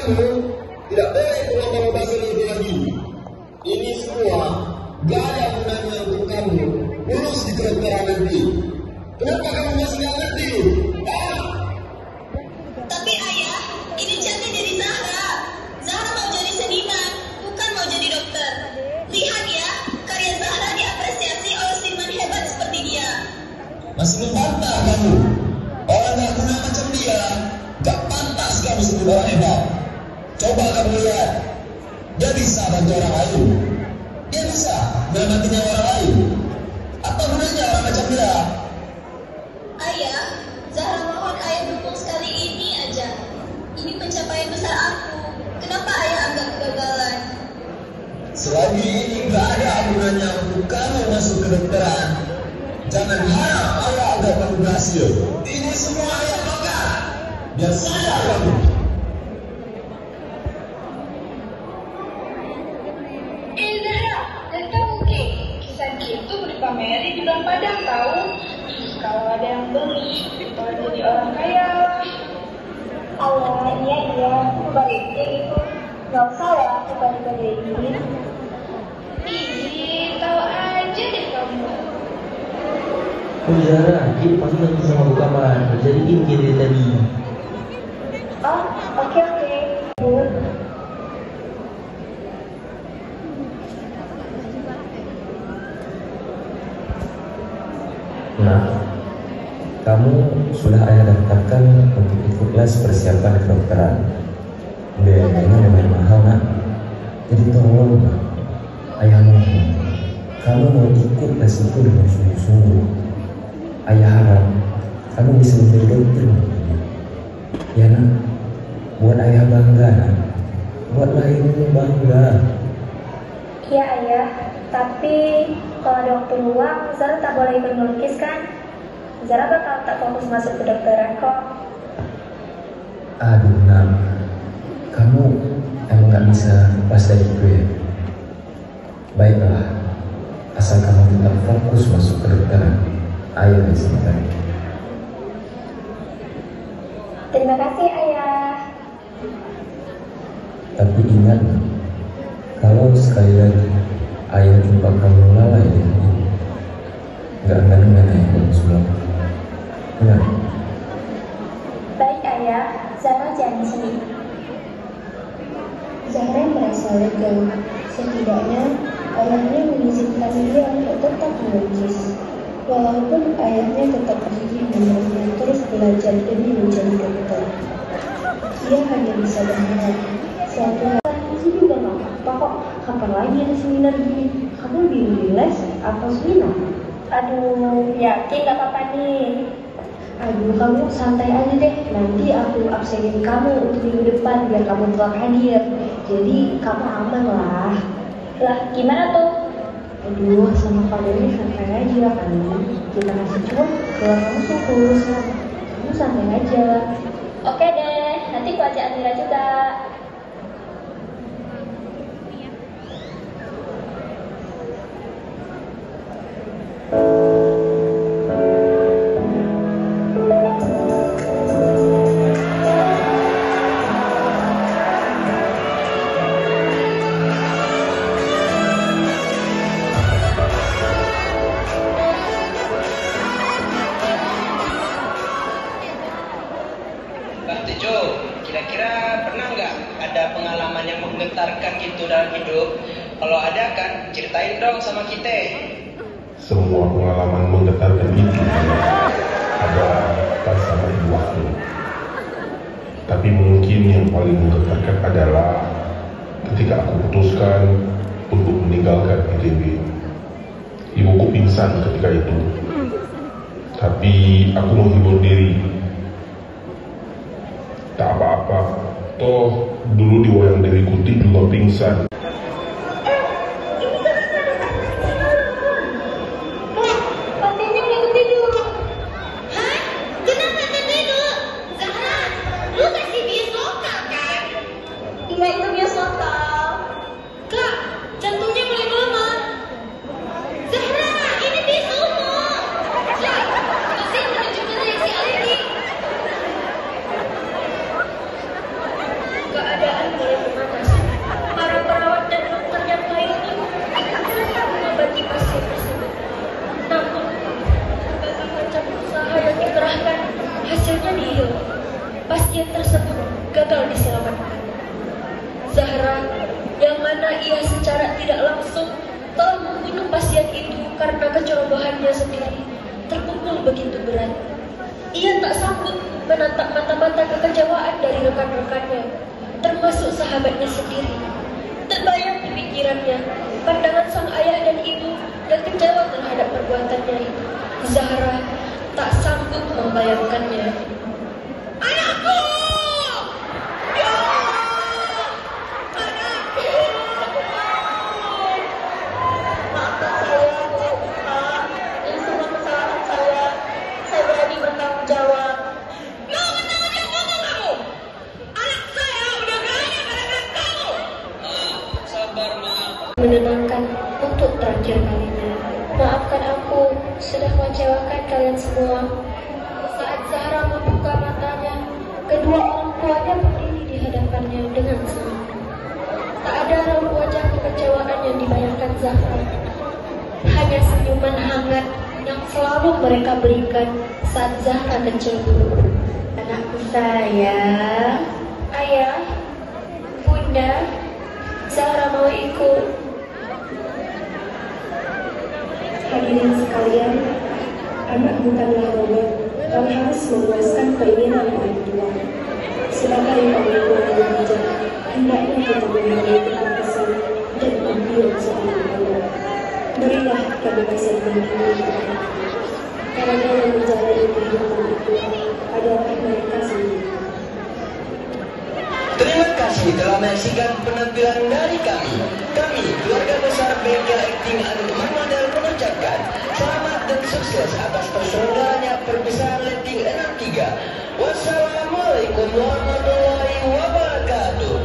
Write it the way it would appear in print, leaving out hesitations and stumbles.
kamu tidak boleh ngomong bahasa itu lagi. Ini semua gak ada gunanya untuk kamu lulus di kedokteran nanti. Kenapa kamu masih gak ngerti? Tapi ayah, ini catnya dari Zahra. Zahra mau jadi seniman, bukan mau jadi dokter. Lihat ya, karya Zahra diapresiasi oleh seniman hebat seperti dia. Masih membantah kamu. Orang gak guna macam dia gak pantas kamu sebut orang hebat. Coba kamu lihat, dia bisa bantu orang lain, dia bisa menyelamatkan nyawa orang lain. Apa gunanya orang macam dia? Ayah, Zahra mohon ayah dukung sekali ini aja. Ini pencapaian besar aku. Kenapa ayah anggap kegagalan? Selagi ini gak ada gunanya untuk kamu masuk kedokteran, jangan harap ayah agar kamu berhasil. Ini semua ayah bangga. Biar saya kamu. Zahra, dan kamu Kek, kisah itu dipamerin di bulan Padang tahu. Kalau ada yang beli, kalau jadi orang kaya. Allah, iya, baiknya gitu. Gak usah ya, aku balik-balikin. Ih, tahu aja deh kamu. Oh Zahra, Ki pasti lagi sama Bu Kamal. Jadi ini dari tadi. Oh, oke. Good. Nah, kamu sudah ayah daftarkan untuk ikut les persiapan kedokteran. Biayanya lumayan mahal nak. Jadi tolong, ayah mohon, kamu mau ikut les itu dengan sungguh-sungguh. Ayah harap kamu bisa menjadi dokter. Ya nak, buat ayah bangga nak. Buatlah ibumu bangga. Iya ayah, tapi kalau ada waktu luang, Zara tak boleh ikut melukis kan? Zara bakal tak fokus masuk ke kedokteran kok. Aduh nak, kamu emang gak bisa lepas dari gue. Baiklah, asal kamu tetap fokus masuk ke kedokteran. Ayo sebentar. Terima kasih ayah. Tapi ingat, kalau sekali lagi ayah jumpa kamu lalai dengan ini, gak akan dengan ayah kamu semua. Ingat. Baik ayah, Zara janji. Zahra merasa lega. Setidaknya ayahnya mengizinkan dia untuk tetap melukis. Walaupun ayahnya tetap gigih menyuruhnya terus belajar demi menjadi dokter. Dia hanya bisa berharap suatu hari di sini udah gak apa-apa kok. Kapan lagi ada seminar gini? Kamu lebih les atau seminar? Aduh, yakin gak apa-apa nih. Aduh, kamu santai aja deh. Nanti aku absenin kamu untuk minggu depan biar kamu telah hadir. Jadi kamu aman lah. Lah, gimana tuh? Aduh, sama kamu santai aja kan. Kita kasih cukup kalau kamu suka urusan. Kamu santai aja. Oke deh, nanti aku ajak Amira juga. Bang Tejo, kira-kira pernah nggak ada pengalaman yang menggetarkan gitu dalam hidup? Kalau ada kan, ceritain dong sama kita. Semua pengalaman menggetarkan itu ada pas sama di waktu. Tapi mungkin yang paling menggetarkan adalah ketika aku putuskan untuk meninggalkan ITB. Ibuku pingsan ketika itu. Tapi aku menghibur diri. Tak apa-apa, toh dulu di wayang Dewi Kuti juga pingsan. Keadaan gagal diselamatkan. Zahra, yang mana ia secara tidak langsung telah membunuh pasien itu karena kecerobohannya sendiri, terpukul begitu berat. Ia tak sanggup menatap mata-mata kekecewaan dari rekan-rekannya, termasuk sahabatnya sendiri. Terbayang di pikirannya pandangan sang ayah dan ibu yang kecewa terhadap perbuatannya itu. Zahra tak sanggup membayangkannya. Anakku! Ya! Anakku! Maafkan saya, Bu, Pak. Ini semua kesalahan saya. Saya berani bertanggung jawab. Menenangkan untuk terakhir kalinya. Maafkan aku sudah mengecewakan kalian semua. Saat Zahra membuka matanya, kedua orang tuanya berdiri di hadapannya dengan senang. Tak ada raut wajah kekecewaan yang dibayangkan Zahra. Hanya senyuman hangat yang selalu mereka berikan saat Zahra kecil dulu. Anakku sayang, ayah, bunda, Zahra mau ikut. Hadirin sekalian, anak bukanlah robot yang harus memuaskan keinginan orang tua. Sebagai orang tua yang bijak, hendaknya kita memberi kebebasan dan mendiam seorang anak. Berilah kebebasan mendiam karena yang menjalani kehidupan itu adalah mereka sendiri. Terima kasih telah menyaksikan penampilan dari kami. Kami, keluarga besar Bengkel Acting Anu Muhammad mengucapkan selamat dan sukses atas terselenggaranya perpisahan letting 63. Wassalamualaikum warahmatullahi wabarakatuh.